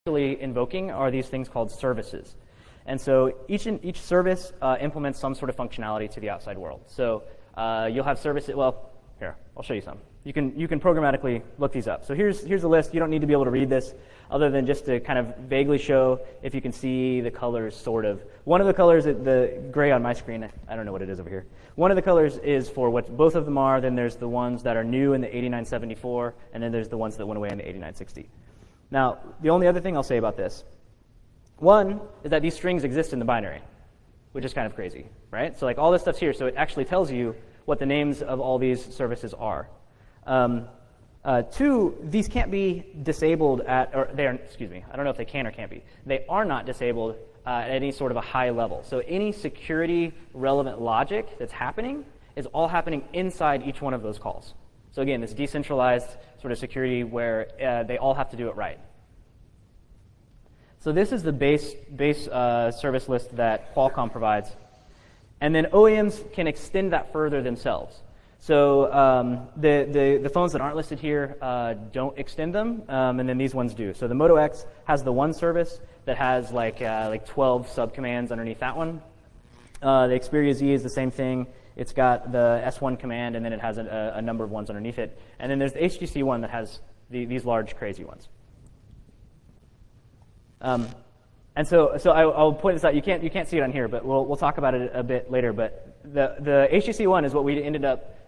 actually invoking are these things called services. And so each service implements some sort of functionality to the outside world. So you'll have services, well, here, I'll show you some. You can programmatically look these up. So here's a list. You don't need to be able to read this other than just to kind of vaguely show if you can see the colors, sort of. One of the colors, the gray on my screen, I don't know what it is over here. One of the colors is for what both of them are. Then there's the ones that are new in the 8974, and then there's the ones that went away in the 8960. Now, the only other thing I'll say about this, one is that these strings exist in the binary, which is kind of crazy, right? So like all this stuff's here, so it actually tells you what the names of all these services are. Two, these can't be disabled or they are, excuse me, I don't know if they can or can't be. They are not disabled at any sort of a high level. So any security relevant logic that's happening is all happening inside each one of those calls. So again, this decentralized sort of security where they all have to do it right. So this is the base service list that Qualcomm provides. And then OEMs can extend that further themselves. So the phones that aren't listed here don't extend them, and then these ones do. So the Moto X has the one service that has like 12 subcommands underneath that one. The Xperia Z is the same thing. It's got the S1 command, and then it has a number of ones underneath it. And then there's the HTC one that has these large, crazy ones. And so I'll point this out. You can't see it on here, but we'll talk about it a bit later. But the HTC one is what we ended up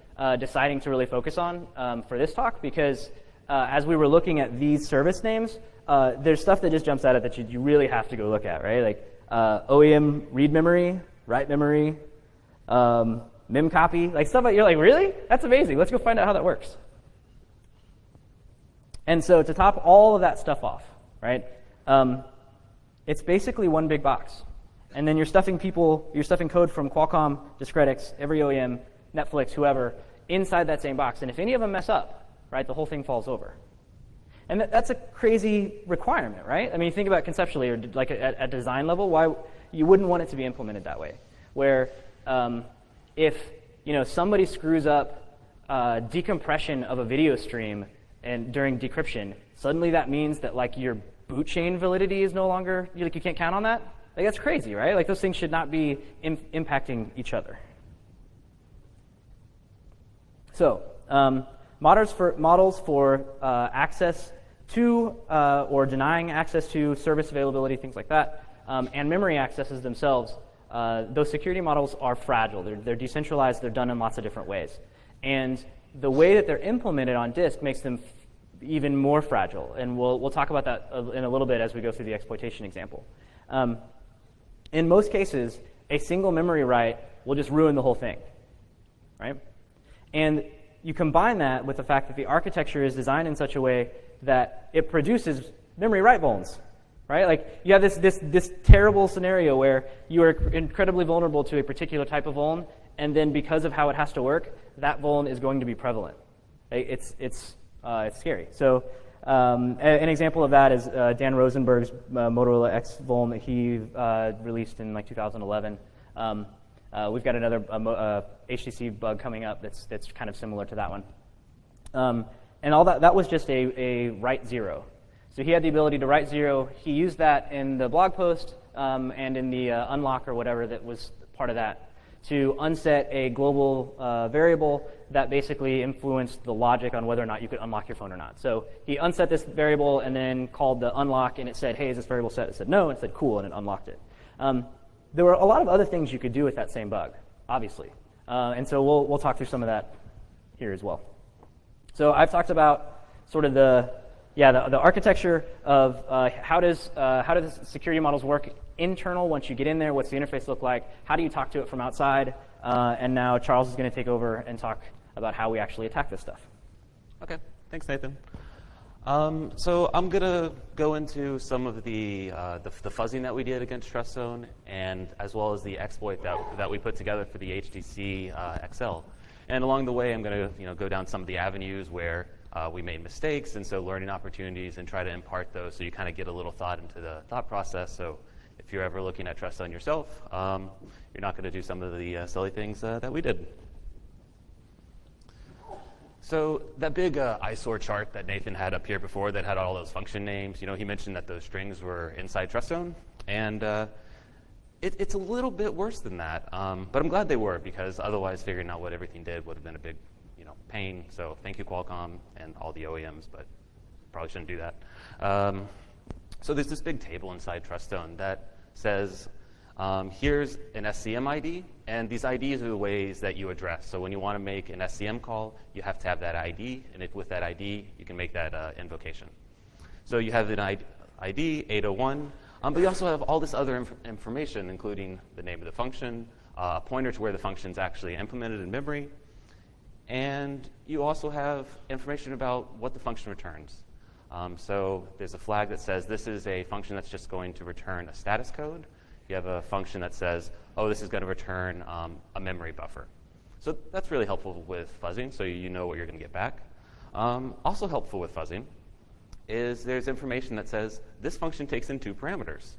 deciding to really focus on for this talk, because as we were looking at these service names, there's stuff that just jumps out at that you really have to go look at, right? Like OEM read memory, write memory, mem copy, like stuff like you're like, really? That's amazing. Let's go find out how that works. And so to top all of that stuff off, right? It's basically one big box. And then you're stuffing code from Qualcomm, Discretix, every OEM, Netflix, whoever, inside that same box. And if any of them mess up, right, the whole thing falls over. And that's a crazy requirement, right? I mean, think about conceptually, or like at design level, why you wouldn't want it to be implemented that way. Where if somebody screws up decompression of a video stream and during decryption, suddenly that means that like your boot chain validity is no longer, you can't count on that? Like that's crazy, right? Like those things should not be impacting each other. So models for access to or denying access to service availability, things like that, and memory accesses themselves, those security models are fragile. They're decentralized. They're done in lots of different ways. And the way that they're implemented on disk makes them even more fragile. And we'll talk about that in a little bit as we go through the exploitation example. In most cases, a single memory write will just ruin the whole thing, right? And you combine that with the fact that the architecture is designed in such a way that it produces memory write vulns, right? Like you have this terrible scenario where you are incredibly vulnerable to a particular type of vuln, and then because of how it has to work, that vuln is going to be prevalent. It's scary. So an example of that is Dan Rosenberg's Motorola X vuln that he released in like 2011. We've got another HTC bug coming up that's kind of similar to that one. And all that was just a write zero. So he had the ability to write zero. He used that in the blog post and in the unlock or whatever that was part of that to unset a global variable that basically influenced the logic on whether or not you could unlock your phone or not. So he unset this variable and then called the unlock, and it said, hey, is this variable set? It said no, and it said cool, and it unlocked it. There were a lot of other things you could do with that same bug, obviously. And so we'll talk through some of that here as well. So I've talked about sort of the architecture of how does security models work internal once you get in there, what's the interface look like, how do you talk to it from outside, and now Charles is going to take over and talk about how we actually attack this stuff. Okay, thanks Nathan. So I'm going to go into some of the fuzzing that we did against Trust Zone, and as well as the exploit that we put together for the HTC XL. And along the way, I'm going to go down some of the avenues where we made mistakes, and so learning opportunities, and try to impart those so you kind of get a little thought into the thought process. So if you're ever looking at Trust Zone yourself, you're not going to do some of the silly things that we did. So that big eyesore chart that Nathan had up here before that had all those function names, he mentioned that those strings were inside TrustZone, and it's a little bit worse than that. But I'm glad they were, because otherwise figuring out what everything did would have been a big pain. So thank you, Qualcomm and all the OEMs, but probably shouldn't do that. So there's this big table inside TrustZone that says, here's an SCM ID, and these IDs are the ways that you address. So when you want to make an SCM call, you have to have that ID, and with that ID, you can make that invocation. So you have an ID, 801, but you also have all this other information, including the name of the function, a pointer to where the function is actually implemented in memory, and you also have information about what the function returns. So there's a flag that says this is a function that's just going to return a status code. You have a function that says, oh, this is going to return a memory buffer. So that's really helpful with fuzzing, so you know what you're going to get back. Also helpful with fuzzing is there's information that says this function takes in 2 parameters.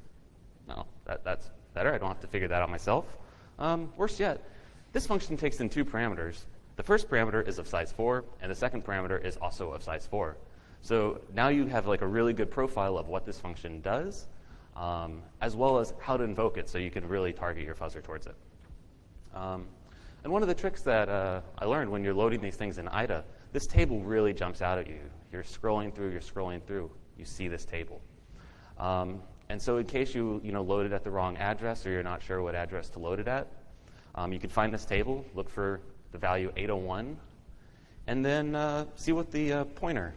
No, that's better. I don't have to figure that out myself. Worse yet, this function takes in 2 parameters. The first parameter is of size 4, and the second parameter is also of size 4. So now you have like a really good profile of what this function does, as well as how to invoke it, so you can really target your fuzzer towards it. And one of the tricks that I learned when you're loading these things in IDA, this table really jumps out at you. You're scrolling through, you see this table. And so in case you load it at the wrong address, or you're not sure what address to load it at, you can find this table, look for the value 801, and then see what the pointer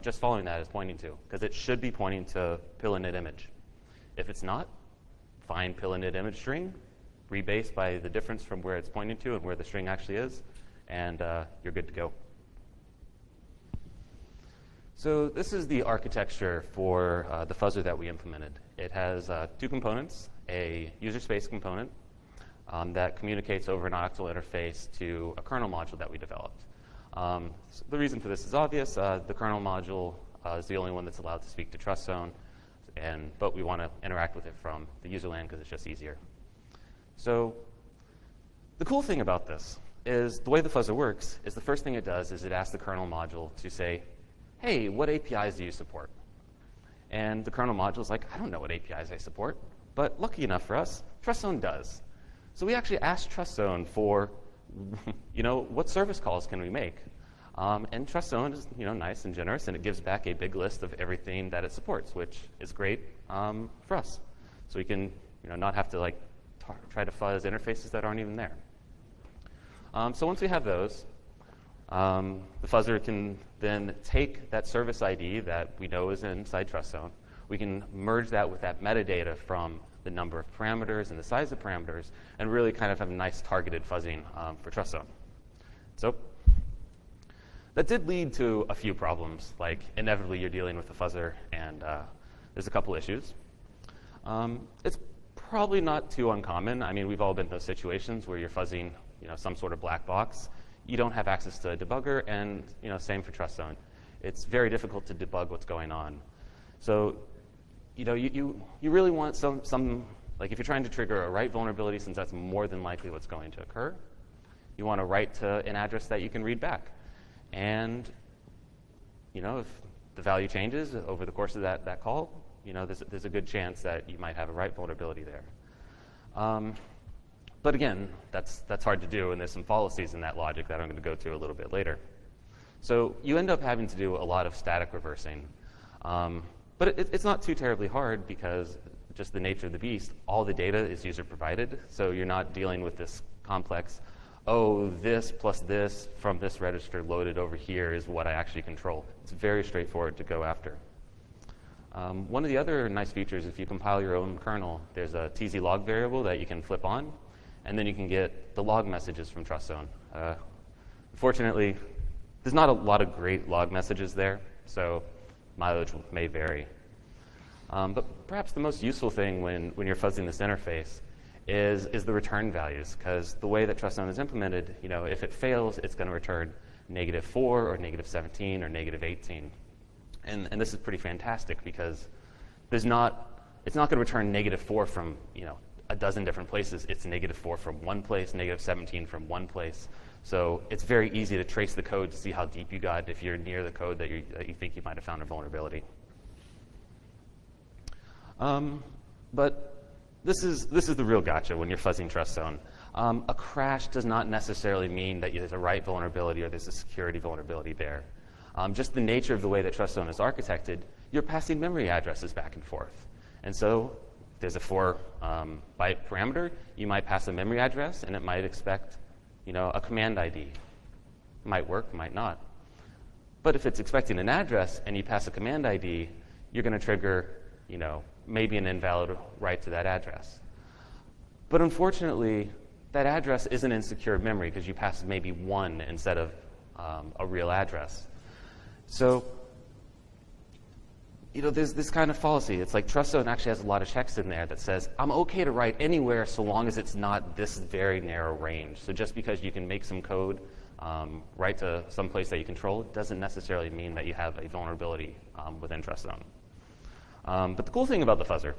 just following that is pointing to, because it should be pointing to pill-init image. If it's not, find pill-init image string, rebase by the difference from where it's pointing to and where the string actually is, and you're good to go. So this is the architecture for the fuzzer that we implemented. It has 2 components, a user space component that communicates over an octal interface to a kernel module that we developed. So the reason for this is obvious. The kernel module is the only one that's allowed to speak to TrustZone, but we want to interact with it from the user land because it's just easier. So the cool thing about this is the way the fuzzer works is the first thing it does is it asks the kernel module to say, hey, what APIs do you support? And the kernel module is like, I don't know what APIs I support, but lucky enough for us, TrustZone does. So we actually asked TrustZone for what service calls can we make? And TrustZone is nice and generous, and it gives back a big list of everything that it supports, which is great for us. So we can not have to try to fuzz interfaces that aren't even there. So once we have those, the fuzzer can then take that service ID that we know is inside TrustZone. We can merge that with that metadata from the number of parameters and the size of parameters, and really kind of have a nice targeted fuzzing for TrustZone. So that did lead to a few problems, like inevitably you're dealing with a fuzzer, and there's a couple issues. It's probably not too uncommon. I mean, we've all been in those situations where you're fuzzing some sort of black box. You don't have access to a debugger, and same for TrustZone. It's very difficult to debug what's going on. So you really want some like if you're trying to trigger a write vulnerability, since that's more than likely what's going to occur, you want to write to an address that you can read back. And if the value changes over the course of that call, there's a good chance that you might have a write vulnerability there. But again, that's hard to do, and there's some fallacies in that logic that I'm going to go to a little bit later. So you end up having to do a lot of static reversing. But it's not too terribly hard because just the nature of the beast, all the data is user provided. So you're not dealing with this complex, oh, this plus this from this register loaded over here is what I actually control. It's very straightforward to go after. One of the other nice features, if you compile your own kernel, there's a tz log variable that you can flip on, and then you can get the log messages from TrustZone. Unfortunately, there's not a lot of great log messages there, so mileage may vary. But perhaps the most useful thing when you're fuzzing this interface is the return values, because the way that TrustZone is implemented, if it fails, it's going to return -4 or -17 or -18. And this is pretty fantastic because it's not going to return -4 from a dozen different places, it's -4 from one place, -17 from one place. So it's very easy to trace the code to see how deep you got if you're near the code that you think you might have found a vulnerability. But this is the real gotcha when you're fuzzing trust zone. A crash does not necessarily mean that there's a write vulnerability or there's a security vulnerability there. Just the nature of the way that trust zone is architected, you're passing memory addresses back and forth. And so if there's a 4-byte parameter, you might pass a memory address and it might expect a command ID. Might work, might not. But if it's expecting an address and you pass a command ID, you're going to trigger maybe an invalid write to that address. But unfortunately, that address isn't in secure memory because you passed maybe 1 instead of a real address. So there's this kind of fallacy. It's like trust zone actually has a lot of checks in there that says, I'm okay to write anywhere so long as it's not this very narrow range. So just because you can make some code write to some place that you control doesn't necessarily mean that you have a vulnerability within trust zone. But the cool thing about the fuzzer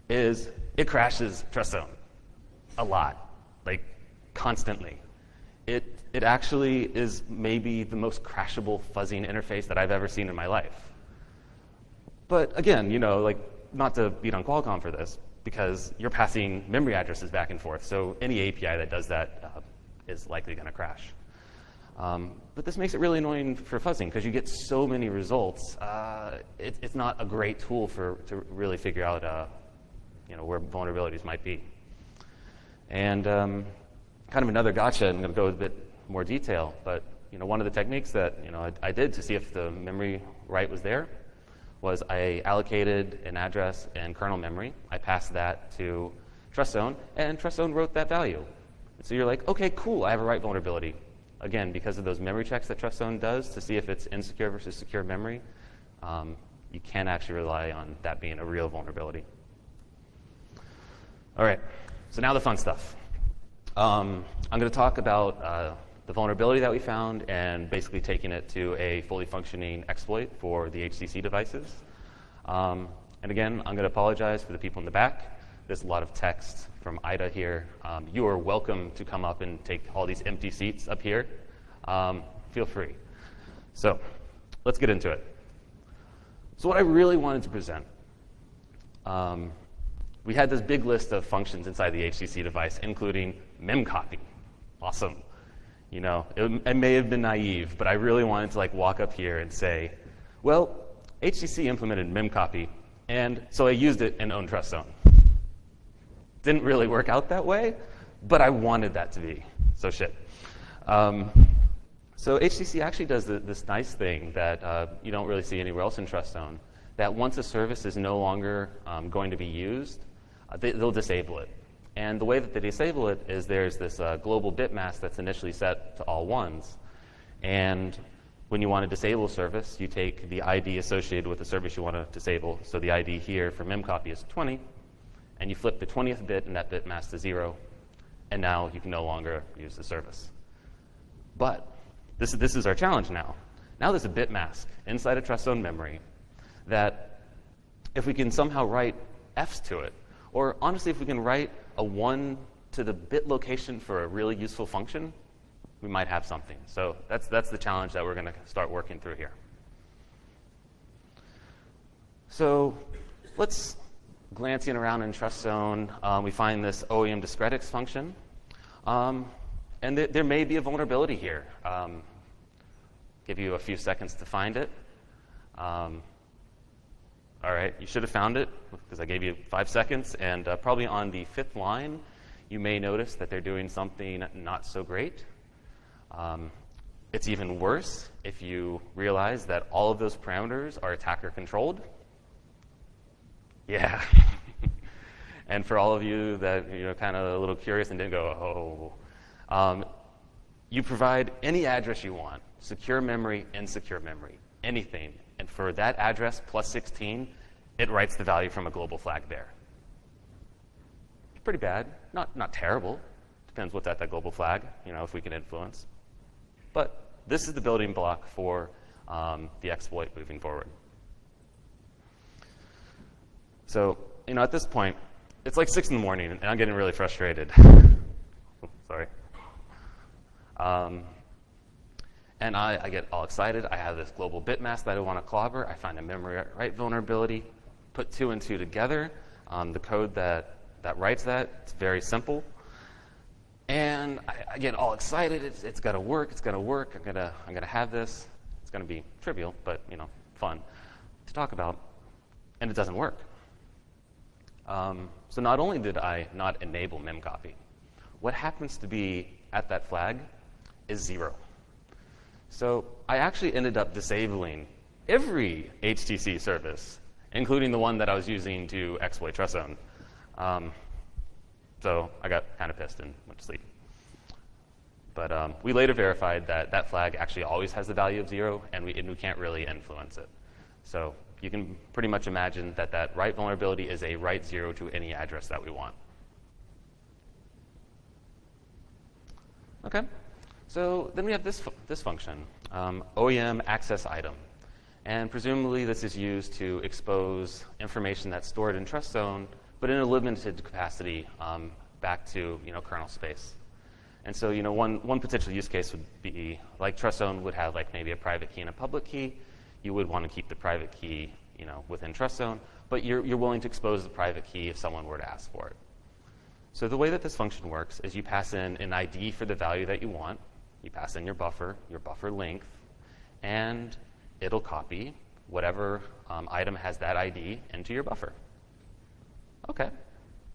is it crashes trust zone a lot, like constantly. It actually is maybe the most crashable fuzzing interface that I've ever seen in my life. But again, not to beat on Qualcomm for this, because you're passing memory addresses back and forth, so any API that does that is likely going to crash. But this makes it really annoying for fuzzing, because you get so many results. It's not a great tool to really figure out where vulnerabilities might be. And kind of another gotcha, I'm going to go with a bit more detail, but one of the techniques that I did to see if the memory write was there was I allocated an address in kernel memory. I passed that to trust zone, and trust zone wrote that value. And so you're like, okay, cool, I have a write vulnerability. Again, because of those memory checks that trust zone does to see if it's insecure versus secure memory, you can actually rely on that being a real vulnerability. All right, so now the fun stuff. I'm going to talk about the vulnerability that we found and basically taking it to a fully functioning exploit for the HTC devices. And again, I'm going to apologize for the people in the back. There's a lot of text from Ida here. You are welcome to come up and take all these empty seats up here. Feel free. So let's get into it. So what I really wanted to present, we had this big list of functions inside the HTC device, including memcopy. Awesome. It may have been naive, but I really wanted to walk up here and say, well, HTC implemented memcopy, and so I used it in own trust zone. Didn't really work out that way, but I wanted that to be. So shit. So HTC actually does this nice thing that you don't really see anywhere else in trust zone, that once a service is no longer going to be used, they'll disable it. And the way that they disable it is there's this global bit mask that's initially set to all ones. And when you want to disable a service, you take the ID associated with the service you want to disable. So the ID here for memcopy is 20. And you flip the 20th bit in that bit mask to 0. And now you can no longer use the service. But this is our challenge now. Now there's a bit mask inside a trust zone memory that if we can somehow write Fs to it, or honestly, if we can write a 1 to the bit location for a really useful function, we might have something. So that's the challenge that we're going to start working through here. So let's glancing around in trust zone. We find this OEM discredix function. And there may be a vulnerability here. Give you a few seconds to find it. All right, you should have found it because I gave you 5 seconds. And probably on the 5th line, you may notice that they're doing something not so great. It's even worse if you realize that all of those parameters are attacker controlled. Yeah. And for all of you that kind of a little curious and didn't go, you provide any address you want, secure memory, insecure memory, anything. And for that address plus 16, it writes the value from a global flag there. Pretty bad, not terrible. Depends what's at that global flag, if we can influence. But this is the building block for the exploit moving forward. So, at this point, it's like 6 in the morning, and I'm getting really frustrated. Sorry. And I get all excited. I have this global bit mask that I want to clobber. I find a memory write vulnerability, put 2 and 2 together. The code that writes that, it's very simple. And I get all excited. It's got to work. It's going to work. I'm gonna have this. It's going to be trivial, but fun to talk about. And it doesn't work. So not only did I not enable memcopy, what happens to be at that flag is 0. So I actually ended up disabling every HTC service, including the one that I was using to exploit trust zone. So I got kind of pissed and went to sleep. But we later verified that that flag actually always has the value of 0, and we can't really influence it. So you can pretty much imagine that that write vulnerability is a write 0 to any address that we want. OK. So then we have this function, OEM access item. And presumably, this is used to expose information that's stored in trust zone, but in a limited capacity back to kernel space. And so one potential use case would be like trust zone would have like maybe a private key and a public key. You would want to keep the private key within trust zone, but you're willing to expose the private key if someone were to ask for it. So the way that this function works is you pass in an ID for the value that you want. You pass in your buffer length, and it'll copy whatever item has that ID into your buffer. OK,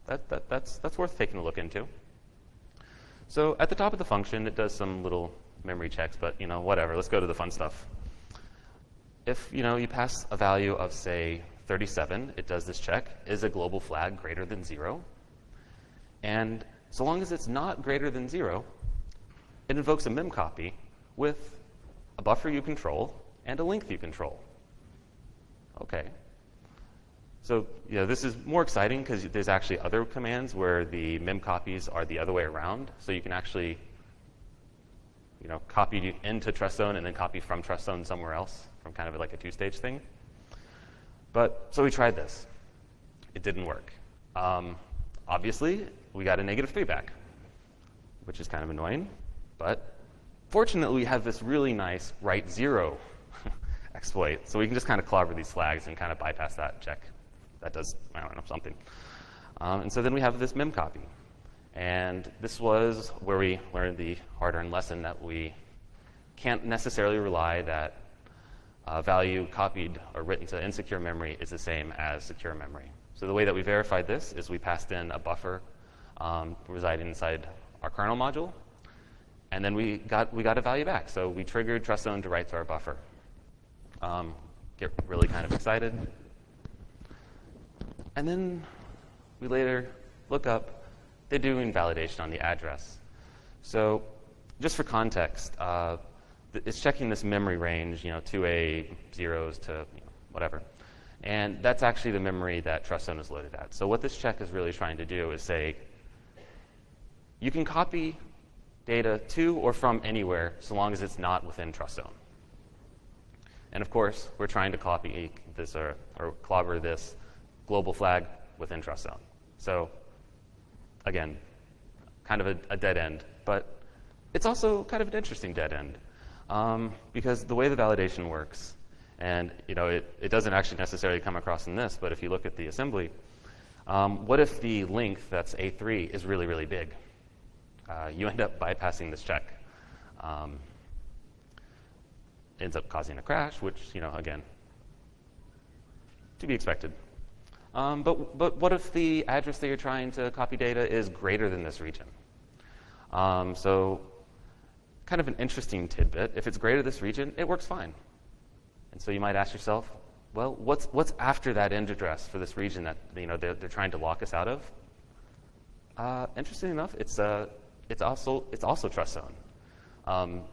that's worth taking a look into. So at the top of the function, it does some little memory checks, but whatever. Let's go to the fun stuff. If you pass a value of say 37, it does this check: is a global flag greater than 0? And so long as it's not greater than 0, it invokes a memcopy with a buffer you control and a length you control. OK. So this is more exciting because there's actually other commands where the memcopies are the other way around. So you can actually copy into trust zone and then copy from trust zone somewhere else, from kind of like a 2-stage thing. But so we tried this. It didn't work. Obviously, we got a -3 back, which is kind of annoying. But fortunately, we have this really nice write 0 exploit. So we can just kind of clobber these flags and kind of bypass that check. That does, I don't know, something. And so then we have this memcopy. And this was where we learned the hard-earned lesson that we can't necessarily rely that value copied or written to insecure memory is the same as secure memory. So the way that we verified this is we passed in a buffer residing inside our kernel module, and then we got a value back. So we triggered trust zone to write to our buffer. Get really kind of excited. And then we later look up, they're doing validation on the address. So just for context, it's checking this memory range, 2A zeros to whatever. And that's actually the memory that trust zone is loaded at. So what this check is really trying to do is say, you can copy data to or from anywhere so long as it's not within trust zone. And of course, we're trying to copy this or clobber this global flag within trust zone. So again, kind of a dead end. But it's also kind of an interesting dead end. Because the way the validation works, and it doesn't actually necessarily come across in this, but if you look at the assembly, what if the length that's A3 is really, really big? You end up bypassing this check. Ends up causing a crash, which, again, to be expected. But what if the address that you're trying to copy data is greater than this region? So kind of an interesting tidbit. If it's greater than this region, it works fine. And so you might ask yourself, well, what's after that end address for this region that they're trying to lock us out of? Interesting enough, it's also trust zone.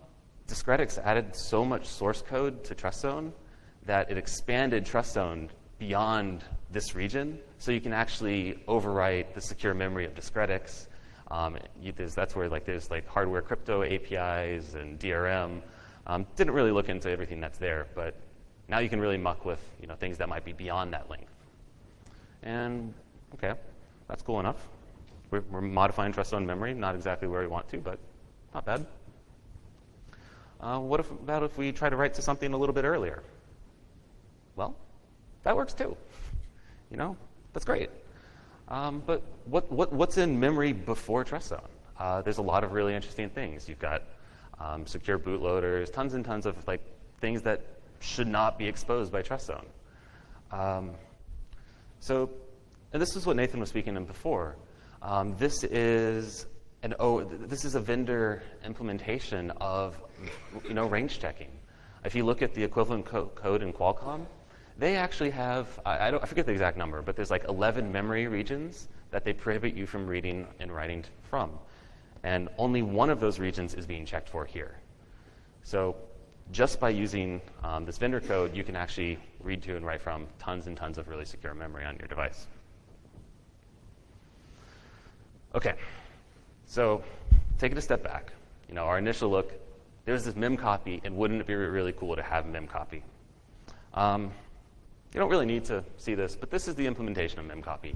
Discretics added so much source code to trust zone that it expanded trust zone beyond this region, so you can actually overwrite the secure memory of Discretics. That's where there's hardware crypto APIs and DRM. Didn't really look into everything that's there, but now you can really muck with things that might be beyond that length. And OK, That's cool enough. We're modifying trust zone memory, not exactly where we want to, but not bad. What about if we try to write to something a little bit earlier? Well, that works too. That's great. But what's in memory before trust zone? There's a lot of really interesting things. You've got secure bootloaders, tons and tons of things that should not be exposed by trust zone. And this is what Nathan was speaking of before. This is a vendor implementation of range checking. If you look at the equivalent code in Qualcomm, they actually have, I forget the exact number, but there's 11 memory regions that they prohibit you from reading and writing from. And only one of those regions is being checked for here. So just by using this vendor code, you can actually read to and write from tons and tons of really secure memory on your device. Okay, so take it a step back. Our initial look, there's this mem copy, and wouldn't it be really cool to have mem copy? You don't really need to see this, but this is the implementation of mem copy.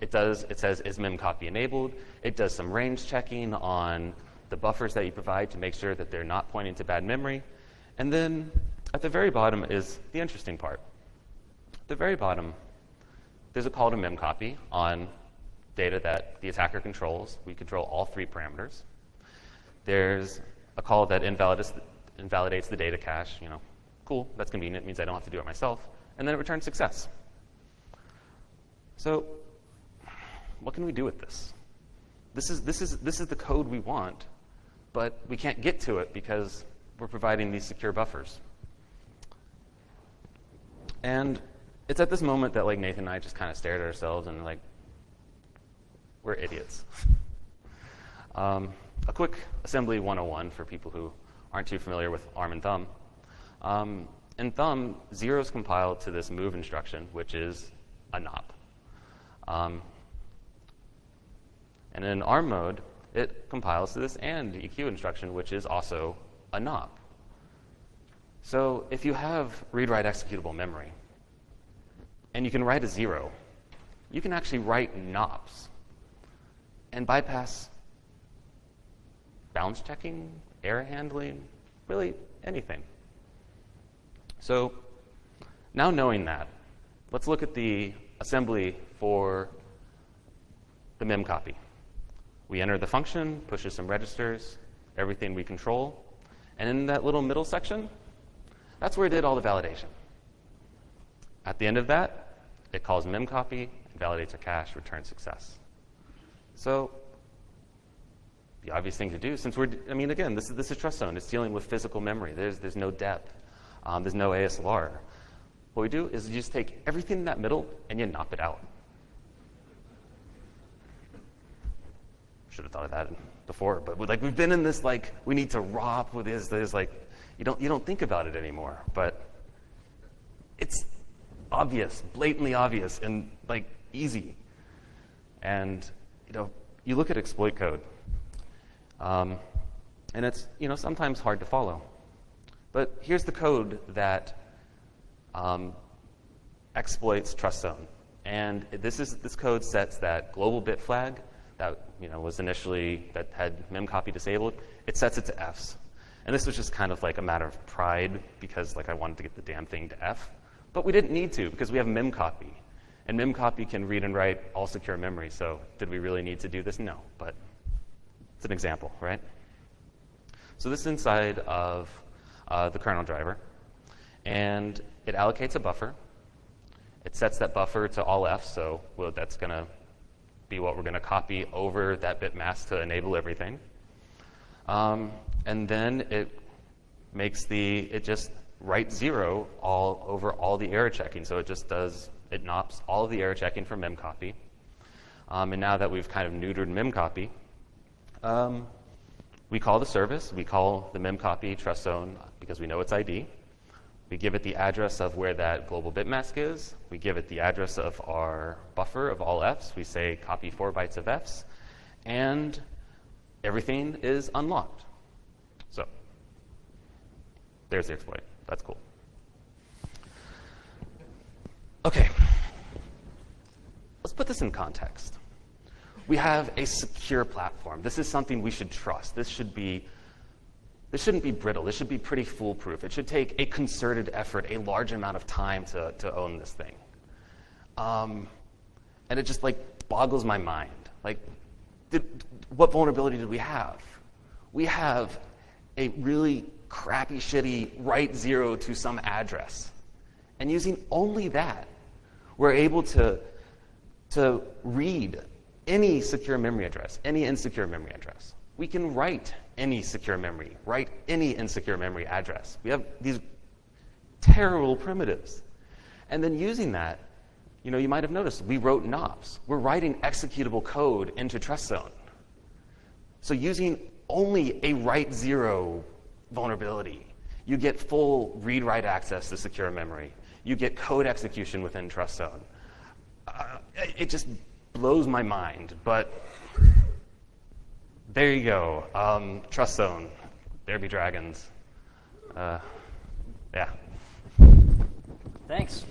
It says, is mem copy enabled? It does some range checking on the buffers that you provide to make sure that they're not pointing to bad memory. And then at the very bottom is the interesting part. At the very bottom, there's a call to mem copy on data that the attacker controls. We control all 3 parameters. There's a call that invalidates the data cache. Cool, that's convenient, means I don't have to do it myself. And then it returns success. So what can we do with this? This is the code we want, but we can't get to it because we're providing these secure buffers. And it's at this moment that Nathan and I just kind of stared at ourselves and we're idiots. A quick assembly 101 for people who aren't too familiar with ARM and Thumb. In Thumb, zeros compile to this move instruction, which is a NOP. And in ARM mode, it compiles to this AND EQ instruction, which is also a NOP. So if you have read-write executable memory, and you can write a 0, you can actually write NOPs and bypass bounds checking, error handling, really anything. So now knowing that, let's look at the assembly for the mem copy. We enter the function, pushes some registers, everything we control, and in that little middle section, that's where it did all the validation. At the end of that, it calls mem copy, validates our cache, returns success. So the obvious thing to do, since again, this is trust zone. It's dealing with physical memory. There's no depth. There's no ASLR. What we do is you just take everything in that middle and you NOP it out. Should have thought of that before, but we've been in this we need to ROP with this. There's you don't think about it anymore, but it's obvious, blatantly obvious, and easy. And you look at exploit code, and it's sometimes hard to follow. But here's the code that exploits trust zone, and this code sets that global bit flag that was initially that had mem copy disabled. It sets it to Fs, and this was just kind of a matter of pride because I wanted to get the damn thing to F, but we didn't need to because we have mem copy, and mem copy can read and write all secure memory. So did we really need to do this? No, but it's an example, right? So this is inside of the kernel driver, and it allocates a buffer. It sets that buffer to all Fs, so that's going to be what we're going to copy over that bit mask to enable everything. And then it just writes 0 all over all the error checking. So it NOPs all of the error checking for mem copy. And now that we've kind of neutered mem copy, we call the service. We call the mem copy trust zone because we know its ID. We give it the address of where that global bit mask is. We give it the address of our buffer of all Fs. We say copy 4 bytes of Fs. And everything is unlocked. So there's the exploit. That's cool. Okay. Let's put this in context. We have a secure platform. This is something we should trust. This shouldn't be brittle. This should be pretty foolproof. It should take a concerted effort, a large amount of time to own this thing. And it just boggles my mind. What vulnerability did we have? We have a really crappy, shitty write 0 to some address. And using only that, we're able to read any secure memory address, any insecure memory address. We can write any secure memory, write any insecure memory address. We have these terrible primitives. And then using that, you might have noticed we wrote knobs. We're writing executable code into trust zone. So using only a write 0 vulnerability, you get full read-write access to secure memory. You get code execution within trust zone. It just blows my mind, but there you go. Trust zone. There be dragons. Yeah. Thanks.